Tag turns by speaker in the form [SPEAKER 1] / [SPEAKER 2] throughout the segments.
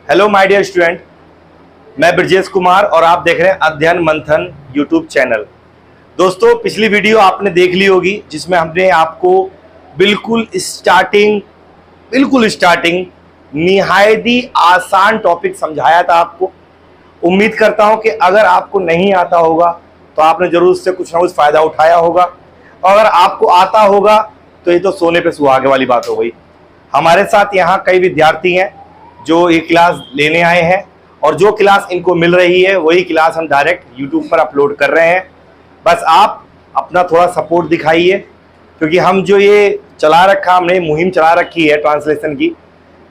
[SPEAKER 1] Hello my dear student, मैं ब्रजेश कुमार और आप देख रहे हैं अध्ययन मंथन यूट्यूब चैनल। दोस्तों, पिछली वीडियो आपने देख ली होगी जिसमें हमने आपको बिल्कुल स्टार्टिंग निहायत ही आसान टॉपिक समझाया था आपको। उम्मीद करता हूं कि अगर आपको नहीं आता होगा तो आपने जरूर उससे कुछ ना कुछ फायदा उठाया होगा, और अगर आपको आता होगा तो ये तो सोने पे सुहागे वाली बात हो गई। हमारे साथ यहाँ कई विद्यार्थी हैं जो ये क्लास लेने आए हैं, और जो क्लास इनको मिल रही है वही क्लास हम डायरेक्ट यूट्यूब पर अपलोड कर रहे हैं। बस आप अपना थोड़ा सपोर्ट दिखाइए, क्योंकि हम जो ये चला रखा हमने मुहिम चला रखी है ट्रांसलेशन की,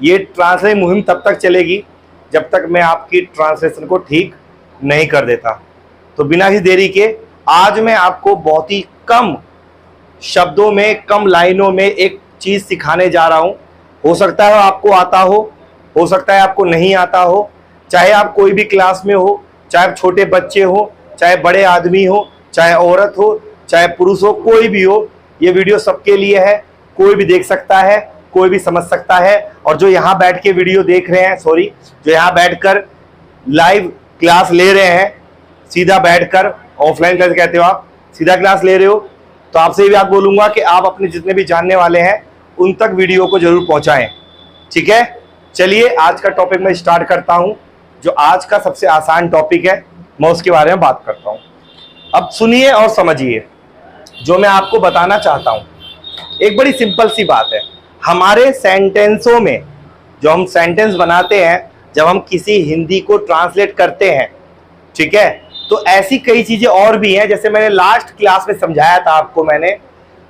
[SPEAKER 1] ये ट्रांसलेशन मुहिम तब तक चलेगी जब तक मैं आपकी ट्रांसलेशन को ठीक नहीं कर देता। तो बिना ही देरी के आज मैं आपको बहुत ही कम शब्दों में, कम लाइनों में एक चीज़ सिखाने जा रहा हूँ। हो सकता है आपको आता हो सकता है आपको नहीं आता हो। चाहे आप कोई भी क्लास में हो, चाहे आप छोटे बच्चे हो, चाहे बड़े आदमी हो, चाहे औरत हो, चाहे पुरुष हो, कोई भी हो, ये वीडियो सबके लिए है। कोई भी देख सकता है, कोई भी समझ सकता है। और जो यहाँ बैठ के वीडियो देख रहे हैं, जो यहाँ बैठकर लाइव क्लास ले रहे हैं, सीधा बैठकर ऑफलाइन क्लास कहते हो आप, सीधा क्लास ले रहे हो, तो आपसे ये बात बोलूँगा कि आप अपने जितने भी जानने वाले हैं उन तक वीडियो को जरूर पहुँचाएँ। ठीक है, चलिए आज का टॉपिक मैं स्टार्ट करता हूं। जो आज का सबसे आसान टॉपिक है मैं उसके बारे में बात करता हूं। अब सुनिए और समझिए जो मैं आपको बताना चाहता हूं। एक बड़ी सिंपल सी बात है, हमारे सेंटेंसों में जो हम सेंटेंस बनाते हैं, जब हम किसी हिंदी को ट्रांसलेट करते हैं, ठीक है, तो ऐसी कई चीजें और भी हैं। जैसे मैंने लास्ट क्लास में समझाया था आपको मैंने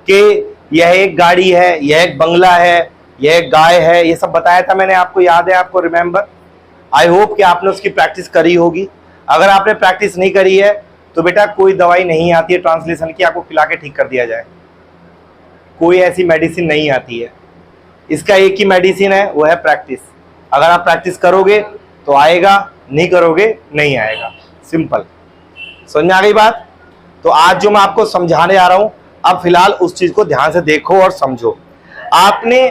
[SPEAKER 1] कि यह एक गाड़ी है, यह एक बंगला है, यह एक गाय है, ये सब बताया था मैंने आपको, याद है आपको? रिमेंबर? आई होप कि आपने उसकी प्रैक्टिस करी होगी। अगर आपने प्रैक्टिस नहीं करी है तो बेटा कोई दवाई नहीं आती है ट्रांसलेशन की आपको खिला के ठीक कर दिया जाए। कोई ऐसी मेडिसिन नहीं आती है। इसका एक ही मेडिसिन है, वो है प्रैक्टिस। अगर आप प्रैक्टिस करोगे तो आएगा, नहीं करोगे नहीं आएगा। सिंपल। समझ में आ गई बात? तो आज जो मैं आपको समझाने जा रहा हूं, अब फिलहाल उस चीज को ध्यान से देखो और समझो। आपने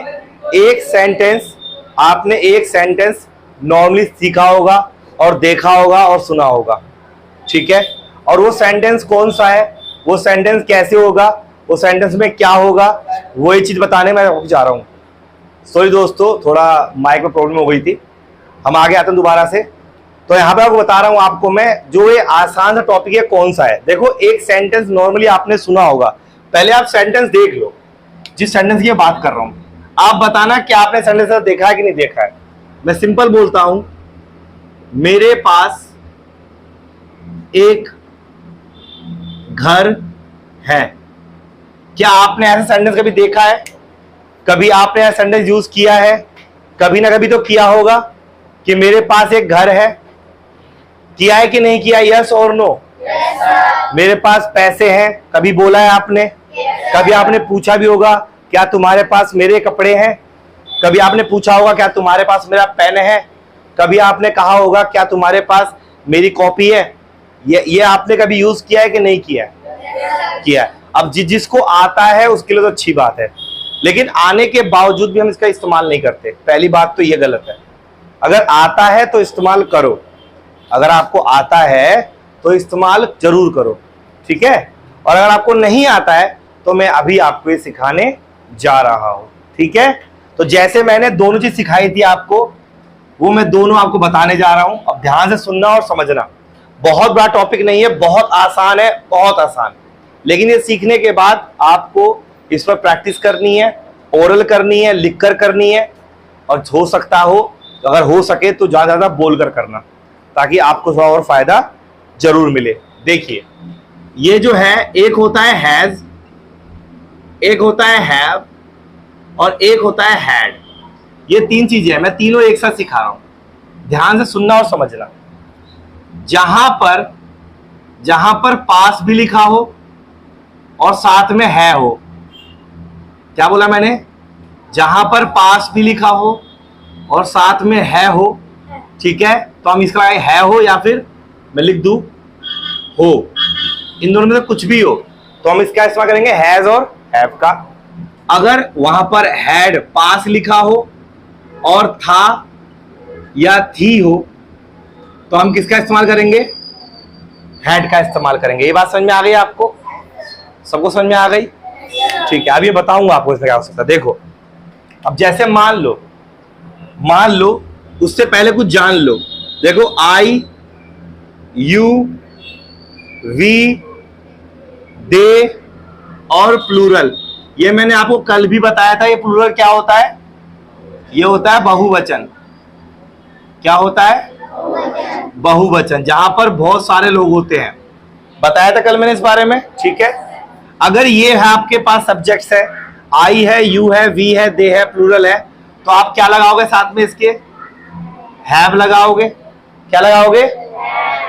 [SPEAKER 1] एक सेंटेंस नॉर्मली सीखा होगा और देखा होगा और सुना होगा, ठीक है? और वो सेंटेंस कौन सा है, वो सेंटेंस कैसे होगा, वो सेंटेंस में क्या होगा, वो ये चीज बताने मैं जा रहा हूं। सॉरी दोस्तों, थोड़ा माइक में प्रॉब्लम हो गई थी। हम आगे आते हैं दोबारा से। तो यहाँ पे आपको बता रहा हूं, आपको मैं जो ये आसान सा टॉपिक है कौन सा है। देखो, एक सेंटेंस नॉर्मली आपने सुना होगा। पहले आप सेंटेंस देख लो, जिस सेंटेंस की बात कर रहा हूं। आप बताना कि आपने सेंटेंस देखा है कि नहीं देखा है। मैं सिंपल बोलता हूं, मेरे पास एक घर है। क्या आपने ऐसा सेंटेंस कभी देखा है? कभी आपने ऐसा सेंटेंस यूज किया है? कभी ना कभी तो किया होगा कि मेरे पास एक घर है। किया है कि नहीं किया? यस और नो? मेरे पास पैसे हैं, कभी बोला है आपने? कभी आपने पूछा भी होगा, क्या तुम्हारे पास मेरे कपड़े हैं? कभी आपने पूछा होगा, क्या तुम्हारे पास मेरा पेन है? कभी आपने कहा होगा, क्या तुम्हारे पास मेरी कॉपी है? ये आपने कभी यूज किया है कि नहीं किया? किया है। अब जिसको आता है उसके लिए तो अच्छी बात है, लेकिन आने के बावजूद भी हम इसका इस्तेमाल नहीं करते। पहली बात तो ये गलत है। अगर आता है तो इस्तेमाल करो, अगर आपको आता है तो इस्तेमाल जरूर करो, ठीक है? और अगर आपको नहीं आता है तो मैं अभी आपको ये सिखाने जा रहा हूं, ठीक है? तो जैसे मैंने दोनों चीज सिखाई थी आपको, वो मैं दोनों आपको बताने जा रहा हूं। अब ध्यान से सुनना और समझना। बहुत बड़ा टॉपिक नहीं है, बहुत आसान है, बहुत आसान। लेकिन ये सीखने के बाद आपको इस पर प्रैक्टिस करनी है, ओरल करनी है, लिखकर करनी है, और हो सकता हो, अगर हो सके तो ज्यादा ज्यादा बोलकर करना, ताकि आपको थोड़ा और फायदा जरूर मिले। देखिए, ये जो है, एक होता है हैज, एक होता है हैव, और एक होता है हैड। ये तीन चीजें हैं, मैं तीनों एक साथ सिखा रहा हूं। ध्यान से सुनना और समझना। जहां पर पास भी लिखा हो और साथ में है हो। क्या बोला मैंने? जहां पर पास भी लिखा हो और साथ में है हो, ठीक है? तो हम इसका है हो, या फिर मैं लिख दूं हो, इन दोनों में से कुछ भी हो तो हम इसका इस्तेमाल करेंगे हैज और हैव का। अगर वहां पर हैड पास लिखा हो और था या थी हो तो हम किसका इस्तेमाल करेंगे? हैड का इस्तेमाल करेंगे। ये बात समझ में आ गई आपको? सबको समझ में आ गई? ठीक है, अब ये बताऊंगा आपको इसमें क्या हो सकता है। देखो, अब जैसे मान लो उससे पहले कुछ जान लो। देखो, आई, यू, वी, दे और प्लूरल, ये मैंने आपको कल भी बताया था। ये प्लूरल क्या होता है? ये होता है बहुवचन। क्या होता है? बहुवचन, जहां पर बहुत सारे लोग होते हैं। बताया था कल मैंने इस बारे में। ठीक है, अगर ये है आपके पास सब्जेक्ट्स है, आई है, यू है, वी है, दे है, प्लूरल है, तो आप क्या लगाओगे साथ में इसके? हैव लगाओगे। क्या लगाओगे?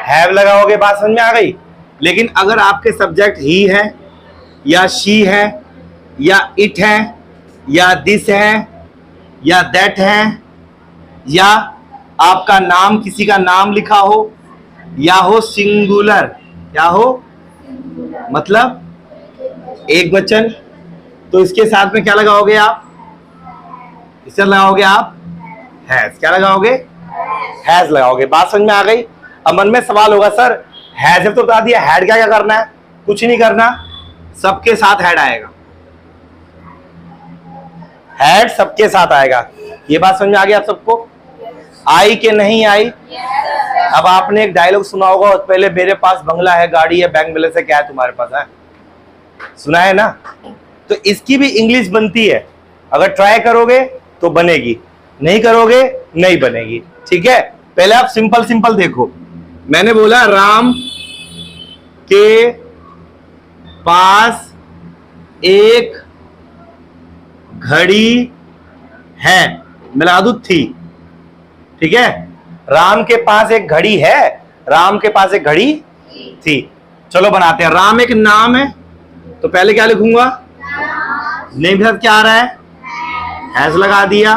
[SPEAKER 1] हैव लगाओगे। बात समझ में आ गई? लेकिन अगर आपके सब्जेक्ट ही है या शी है या इट है या दिस है या दैट है, या आपका नाम, किसी का नाम लिखा हो, या हो सिंगुलर, क्या हो मतलब एक वचन, तो इसके साथ में क्या लगाओगे आप? इससे लगाओगे आप हैज। क्या लगाओगे? हैज लगाओगे। बात समझ में आ गई? अब मन में सवाल होगा, सर हैज तो बता दिया, हैड क्या क्या करना है? कुछ नहीं करना, सबके साथ हैड आएगा। हैड सबके साथ आएगा। ये बात समझ में आ गई आप सबको? आई के नहीं आई? अब आपने एक डायलॉग सुना होगा, पहले मेरे पास बंगला है, गाड़ी है, बैंक बैलेंस है, क्या है तुम्हारे पास? है सुना है ना? तो इसकी भी इंग्लिश बनती है। अगर ट्राई करोगे तो बनेगी, नहीं करोगे नहीं बनेगी। ठीक है, पहले आप सिंपल सिंपल देखो। मैंने बोला राम के पास एक घड़ी है, मैं लगा दूं थी। ठीक है, राम के पास एक घड़ी है, राम के पास एक घड़ी थी। चलो बनाते हैं। राम एक नाम है, तो पहले क्या लिखूंगा? नेम के साथ क्या आ रहा है? हैज लगा दिया।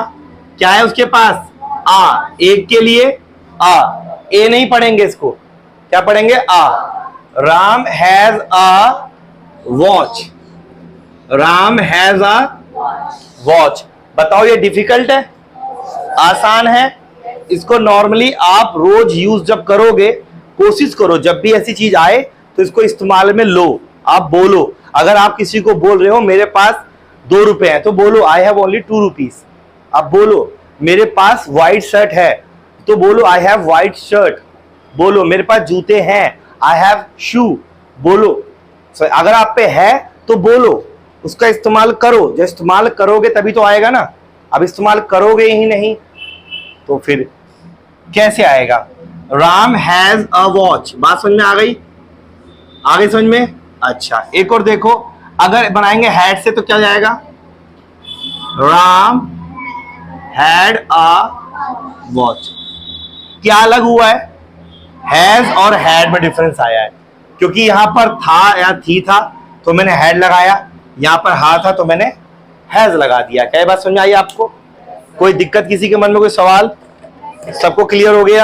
[SPEAKER 1] क्या है उसके पास? आ। एक के लिए आ, ए नहीं पढ़ेंगे इसको, क्या पढ़ेंगे? आ। Ram has a watch. Ram has a watch. बताओ ये डिफिकल्ट है? आसान है? इसको नॉर्मली आप रोज यूज जब करोगे, कोशिश करो जब भी ऐसी चीज आए तो इसको इस्तेमाल में लो। आप बोलो, अगर आप किसी को बोल रहे हो मेरे पास 2 रुपए हैं, तो बोलो आई हैव ओनली 2 रुपीज। आप बोलो मेरे पास व्हाइट शर्ट है, तो बोलो आई हैव व्हाइट शर्ट। बोलो मेरे पास जूते हैं, आई हैव शू। बोलो अगर आप पे है तो बोलो, उसका इस्तेमाल करो। जब इस्तेमाल करोगे तभी तो आएगा ना। अब इस्तेमाल करोगे ही नहीं तो फिर कैसे आएगा? Ram has a watch. बात समझ में आ गई? आगे समझ में? अच्छा, एक और देखो, अगर बनाएंगे हैड से तो क्या जाएगा? Ram had a watch. क्या अलग हुआ है? हैज और हैड में डिफरेंस आया है, क्योंकि यहां पर था या थी था तो मैंने हैड लगाया, यहां पर हा था तो मैंने हैज लगा दिया। क्या ये बात समझ आई आपको? कोई दिक्कत किसी के मन में, कोई सवाल? सबको क्लियर हो गया?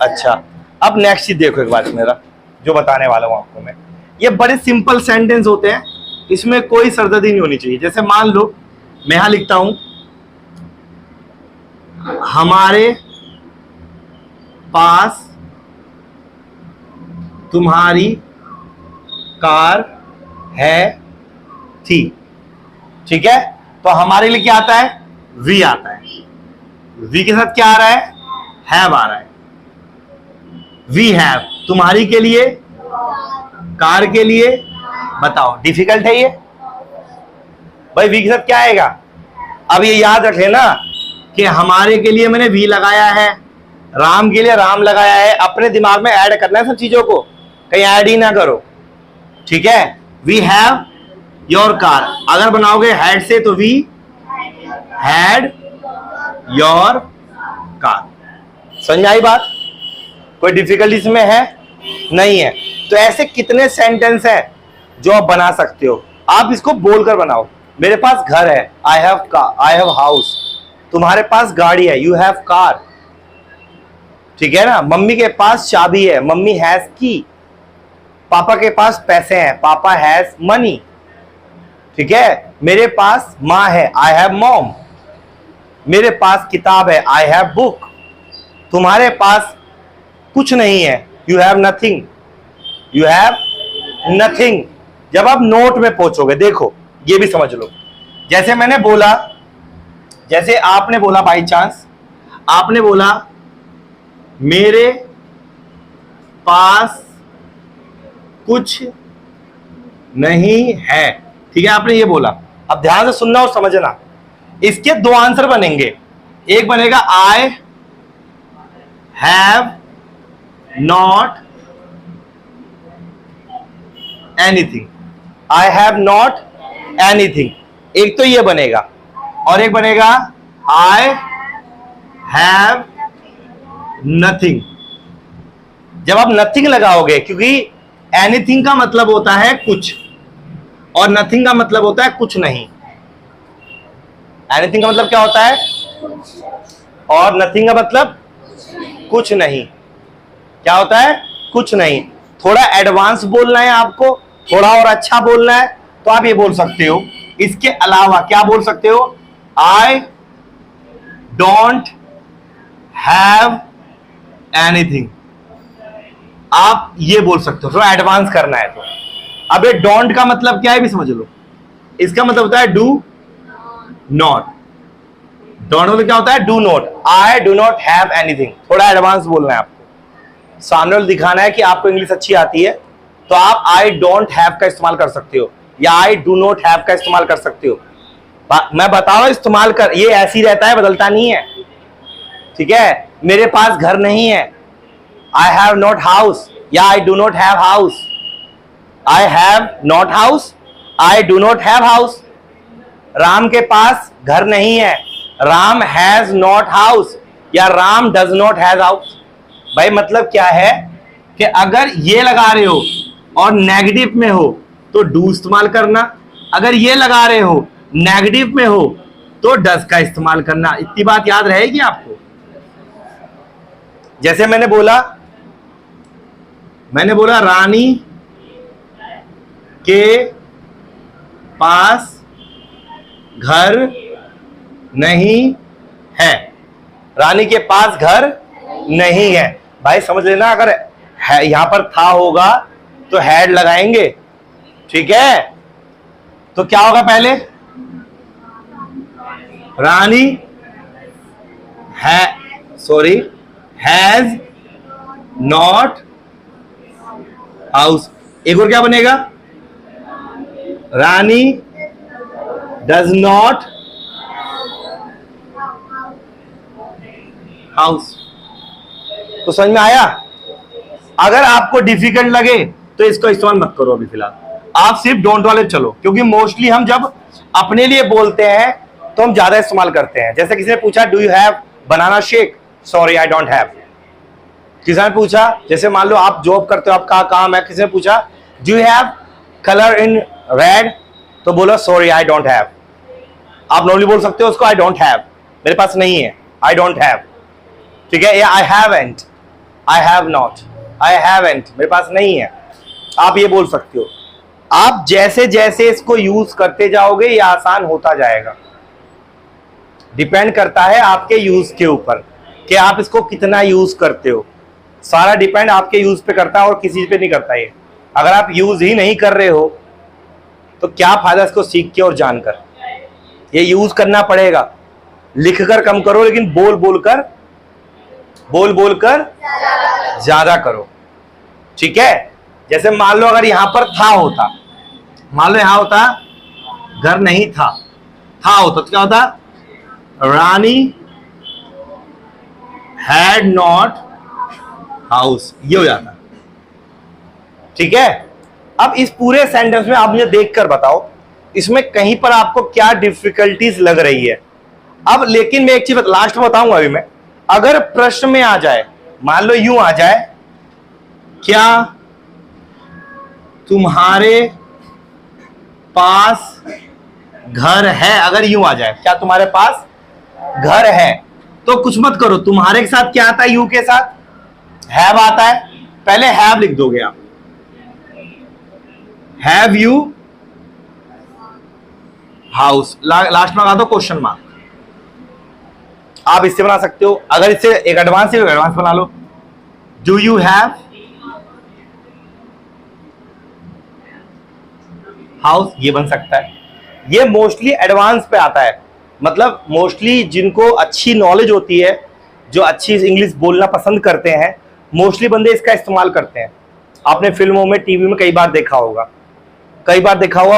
[SPEAKER 1] अच्छा, अब नेक्स्ट चीज देखो एक बात मेरा जो बताने वाला हूं आपको मैं। ये बड़े सिंपल सेंटेंस होते हैं, इसमें कोई सरदर्दी नहीं होनी चाहिए। जैसे मान लो मैं यहां लिखता हूं हमारे पास तुम्हारी कार है थी। ठीक है, तो हमारे लिए क्या आता है? वी आता है। वी के साथ क्या आ रहा है? हैव आ रहा है। We have. तुम्हारी के लिए, कार के लिए। बताओ डिफिकल्ट है ये? भाई वी के साथ क्या आएगा? अब ये याद रख लेना कि हमारे के लिए मैंने वी लगाया है, राम के लिए राम लगाया है। अपने दिमाग में ऐड करना है सब चीजों को, कहीं ऐड ही ना करो। ठीक है, वी हैव योर कार। अगर बनाओगे हैड से तो वी हैड योर कार। समझ में आई बात? कोई डिफिकल्टी इसमें है? नहीं है। तो ऐसे कितने सेंटेंस हैं जो आप बना सकते हो। आप इसको बोलकर बनाओ। मेरे पास घर है, I have car, I have house. तुम्हारे पास गाड़ी है, यू हैव कार। ठीक है ना? मम्मी के पास चाबी है, मम्मी हैज की। पापा के पास पैसे हैं, पापा हैज मनी। ठीक है, मेरे पास माँ है, आई हैव मॉम। मेरे पास किताब है, आई हैव बुक। तुम्हारे पास कुछ नहीं है, you have nothing, you have nothing. जब आप नोट में पहुंचोगे, देखो ये भी समझ लो, जैसे मैंने बोला, जैसे आपने बोला, बाई चांस आपने बोला मेरे पास कुछ नहीं है, ठीक है, आपने ये बोला। अब ध्यान से सुनना और समझना, इसके दो आंसर बनेंगे। एक बनेगा I have not anything, I have not anything, एक तो ये बनेगा, और एक बनेगा आई हैव नथिंग। जब आप नथिंग लगाओगे, क्योंकि एनीथिंग का मतलब होता है कुछ और नथिंग का मतलब होता है कुछ नहीं। एनीथिंग का मतलब क्या होता है, और नथिंग का मतलब कुछ नहीं। क्या होता है, कुछ नहीं। थोड़ा एडवांस बोलना है आपको, थोड़ा और अच्छा बोलना है, तो आप ये बोल सकते हो। इसके अलावा क्या बोल सकते हो, आई डोंट हैव एनीथिंग, आप ये बोल सकते हो। थोड़ा एडवांस करना है तो। अब ये डोंट का मतलब क्या है भी समझ लो। इसका मतलब होता है डू नॉट। डोंट मतलब क्या होता है, do not. I do not have anything, थोड़ा एडवांस बोलना है आपको, सामने वाले दिखाना है कि आपको इंग्लिश अच्छी आती है, तो आप आई डोंट हैव का इस्तेमाल कर सकते हो या आई डू नॉट हैव का इस्तेमाल कर सकते हो। मैं बता रहा हूं, इस्तेमाल कर, ये ऐसे ही रहता है, बदलता नहीं है, ठीक है। मेरे पास घर नहीं है, आई हैव नॉट हाउस या I do not have house. I have not house, I do not have house. Ram के पास घर नहीं है, राम हैज नॉट हाउस या Ram does not has house. भाई मतलब क्या है कि अगर ये लगा रहे हो और नेगेटिव में हो तो डू इस्तेमाल करना, अगर ये लगा रहे हो नेगेटिव में हो तो डज का इस्तेमाल करना। इतनी बात याद रहेगी आपको। जैसे मैंने बोला रानी के पास घर नहीं है, रानी के पास घर नहीं है। भाई समझ लेना, अगर है यहां पर था होगा तो हैड लगाएंगे, ठीक है। तो क्या होगा, पहले रानी है, सॉरी, हैज नॉट हाउस। एक और क्या बनेगा, रानी डज नॉट हाउस। तो समझ में आया। अगर आपको डिफिकल्ट लगे तो इसको इस्तेमाल मत करो अभी फिलहाल, आप सिर्फ डोंट वाले चलो, क्योंकि मोस्टली हम जब अपने लिए बोलते हैं तो हम ज्यादा इस्तेमाल करते हैं। जैसे किसी ने पूछा do you have banana shake, sorry I don't have. किसी ने पूछा, जैसे मान लो आप जॉब करते हो, आपका काम है, किसी ने पूछा do you have colour in red, तो बोलो सॉरी आई डोंट हैव। आप नॉर्मली बोल सकते हो उसको आई डोंट हैव, मेरे पास नहीं है, आई डोंट हैव, ठीक है। या I haven't, I have not, I haven't, मेरे पास नहीं है, आप ये बोल सकते हो। आप जैसे जैसे इसको यूज करते जाओगे ये आसान होता जाएगा। डिपेंड करता है आपके यूज के ऊपर कि आप इसको कितना यूज करते हो। सारा डिपेंड आपके यूज पे करता है और किसी पे नहीं करता। ये अगर आप यूज ही नहीं कर रहे हो तो क्या फायदा इसको सीख के और जानकर। ये यूज करना पड़ेगा। लिखकर कम करो, लेकिन बोल बोल कर ज्यादा करो, ठीक है। जैसे मान लो अगर यहां पर था होता, मान लो यहां होता घर नहीं था, था होता तो क्या होता, रानी हैड नॉट हाउस, ये हो जाता, ठीक है। अब इस पूरे सेंटेंस में आप मुझे देखकर बताओ इसमें कहीं पर आपको क्या डिफिकल्टीज लग रही है। अब लेकिन मैं एक चीज लास्ट में बताऊंगा अभी मैं, अगर प्रश्न में आ जाए, मान लो यूं आ जाए, क्या तुम्हारे पास घर है, अगर यूं आ जाए क्या तुम्हारे पास घर है, तो कुछ मत करो, तुम्हारे के साथ क्या आता है, यू के साथ हैव आता है, पहले हैव लिख दोगे आप, हैव यू हाउस, लास्ट में लगा दो क्वेश्चन मार्क, आप इससे बना सकते हो। अगर इससे एक एडवांस बना लो, डू यू हैव हाउस, ये बन सकता है। ये मोस्टली एडवांस पे आता है, मतलब मोस्टली जिनको अच्छी नॉलेज होती है, जो अच्छी इंग्लिश बोलना पसंद करते हैं, मोस्टली बंदे इसका इस्तेमाल करते हैं। आपने फिल्मों में, टीवी में कई बार देखा होगा,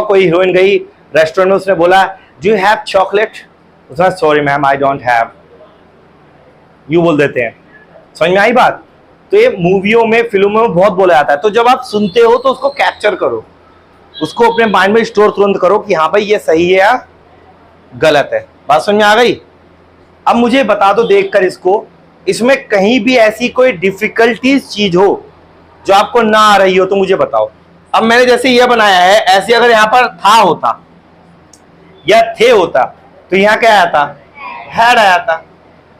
[SPEAKER 1] कोई हीरोइन गई रेस्टोरेंट में, उसने बोला डू यू हैव चॉकलेट, उसने sorry ma'am I don't have, you बोल देते हैं। समझ में आई बात? तो ये मूवियों में, फिल्मों में बहुत बोला जाता है। तो जब आप सुनते हो तो उसको कैप्चर करो, उसको अपने माइंड में स्टोर तुरंत करो कि हाँ भाई ये सही है या गलत है। बात समझ में आ गई? अब मुझे बता दो देखकर इसको, इसमें कहीं भी ऐसी कोई डिफिकल्टीज चीज हो जो आपको ना आ रही हो तो मुझे बताओ। अब मैंने जैसे ये बनाया है, ऐसे अगर यहां पर था होता या थे होता तो यहां क्या आया था? हैड आया था।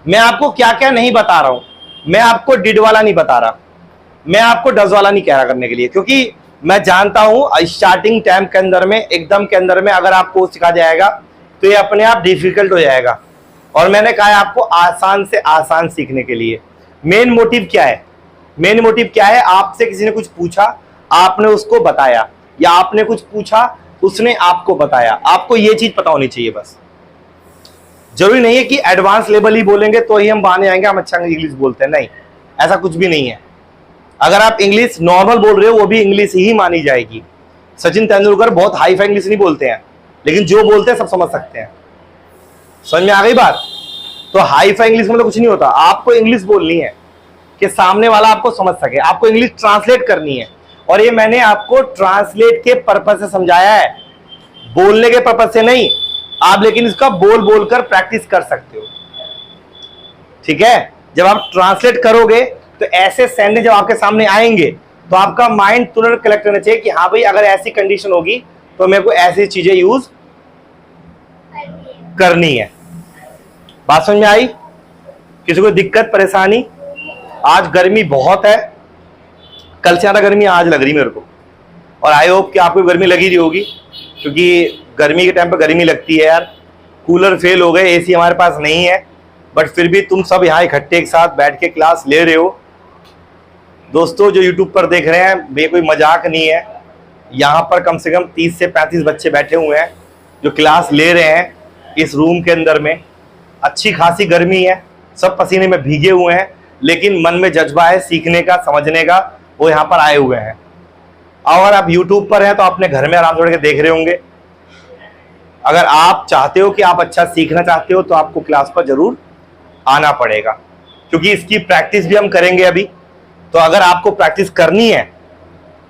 [SPEAKER 1] मैं आपको क्या क्या नहीं बता रहा हूं, मैं आपको डिड वाला नहीं बता रहा, मैं आपको डज वाला नहीं कह रहा करने के लिए, क्योंकि मैं जानता हूं स्टार्टिंग टाइम के अंदर में, एकदम के अंदर में अगर आपको सिखा जाएगा तो ये अपने आप डिफिकल्ट हो जाएगा। और मैंने कहा है आपको आसान से आसान सीखने के लिए। मेन मोटिव क्या है? मेन मोटिव क्या है? आपसे किसी ने कुछ पूछा, आपने उसको बताया, या आपने कुछ पूछा, उसने आपको बताया। आपको ये चीज पता होनी चाहिए बस। जरूरी नहीं है कि एडवांस लेवल ही बोलेंगे तो ही हम माने आएंगे हम अच्छा इंग्लिश बोलते हैं, नहीं, ऐसा कुछ भी नहीं है। अगर आप इंग्लिश नॉर्मल बोल रहे हो वो भी इंग्लिश ही मानी जाएगी। सचिन तेंदुलकर बहुत हाई फाई इंग्लिश नहीं बोलते हैं, लेकिन जो बोलते हैं सब समझ सकते हैं। समझ में आ गई बात? तो हाई फाई इंग्लिश मतलब कुछ नहीं होता, आपको इंग्लिश बोलनी है कि सामने वाला आपको समझ सके, आपको इंग्लिश ट्रांसलेट करनी है। और ये मैंने आपको ट्रांसलेट के पर्पज से समझाया है, बोलने के पर्पज से नहीं। आप लेकिन इसका बोल बोलकर प्रैक्टिस कर सकते हो, ठीक है? जब आप ट्रांसलेट करोगे तो ऐसे सेंटेंस जब आपके सामने आएंगे तो आपका माइंड तुरंत कलेक्ट करना चाहिए कि हाँ भाई अगर ऐसी कंडीशन होगी तो मेरे को ऐसी चीजें यूज करनी है। बात समझ में आई? किसी को दिक्कत परेशानी? आज गर्मी बहुत है, कल से ज्यादा गर्मी आज लग रही मेरे को, और आई होप कि आपको गर्मी लगी रही होगी, क्योंकि गर्मी के टाइम पे गर्मी लगती है यार। कूलर फेल हो गए, एसी हमारे पास नहीं है, बट फिर भी तुम सब यहाँ इकट्ठे एक साथ बैठ के क्लास ले रहे हो। दोस्तों जो यूट्यूब पर देख रहे हैं, ये कोई मजाक नहीं है, यहाँ पर कम से कम 30 से 35 बच्चे बैठे हुए हैं जो क्लास ले रहे हैं इस रूम के अंदर में। अच्छी खासी गर्मी है, सब पसीने में भीगे हुए हैं, लेकिन मन में जज्बा है सीखने का, समझने का, वो यहाँ पर आए हुए हैं। अगर आप यूट्यूब पर हैं तो अपने घर में आराम से बैठ के देख रहे होंगे। अगर आप चाहते हो कि आप अच्छा सीखना चाहते हो तो आपको क्लास पर जरूर आना पड़ेगा, क्योंकि इसकी प्रैक्टिस भी हम करेंगे अभी। तो अगर आपको प्रैक्टिस करनी है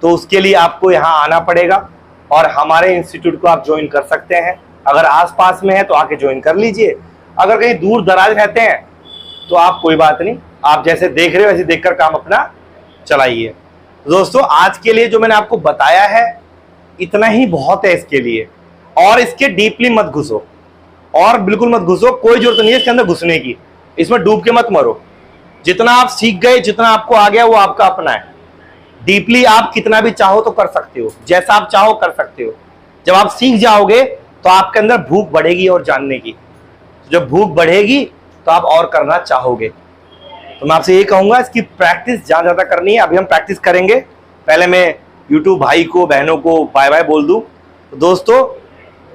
[SPEAKER 1] तो उसके लिए आपको यहाँ आना पड़ेगा, और हमारे इंस्टीट्यूट को आप ज्वाइन कर सकते हैं। अगर आसपास में है तो आके ज्वाइन कर लीजिए, अगर कहीं दूर दराज रहते हैं तो आप कोई बात नहीं, आप जैसे देख रहे हो वैसे देखकर काम अपना चलाइए। दोस्तों आज के लिए जो मैंने आपको बताया है इतना ही बहुत है इसके लिए, और इसके डीपली मत घुसो, और बिल्कुल मत घुसो, कोई जरूरत नहीं है इसके अंदर घुसने की, इसमें डूब के मत मरो। जितना आप सीख गए, जितना आपको आ गया वो आपका अपना है। डीपली आप कितना भी चाहो तो कर सकते हो, जैसा आप चाहो कर सकते हो। जब आप सीख जाओगे तो आपके अंदर भूख बढ़ेगी और जानने की, जब भूख बढ़ेगी तो आप और करना चाहोगे। तो मैं आपसे ये कहूंगा इसकी प्रैक्टिस जहां ज्यादा करनी है, अभी हम प्रैक्टिस करेंगे। पहले मैं यूट्यूब भाई को, बहनों को बाय बाय बोल दूं। तो दोस्तों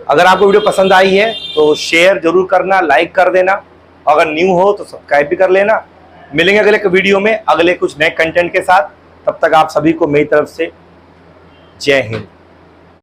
[SPEAKER 1] अगर आपको वीडियो पसंद आई है तो शेयर जरूर करना, लाइक कर देना, अगर न्यू हो तो सब्सक्राइब भी कर लेना। मिलेंगे अगले वीडियो में अगले कुछ नए कंटेंट के साथ। तब तक आप सभी को मेरी तरफ से जय हिंद।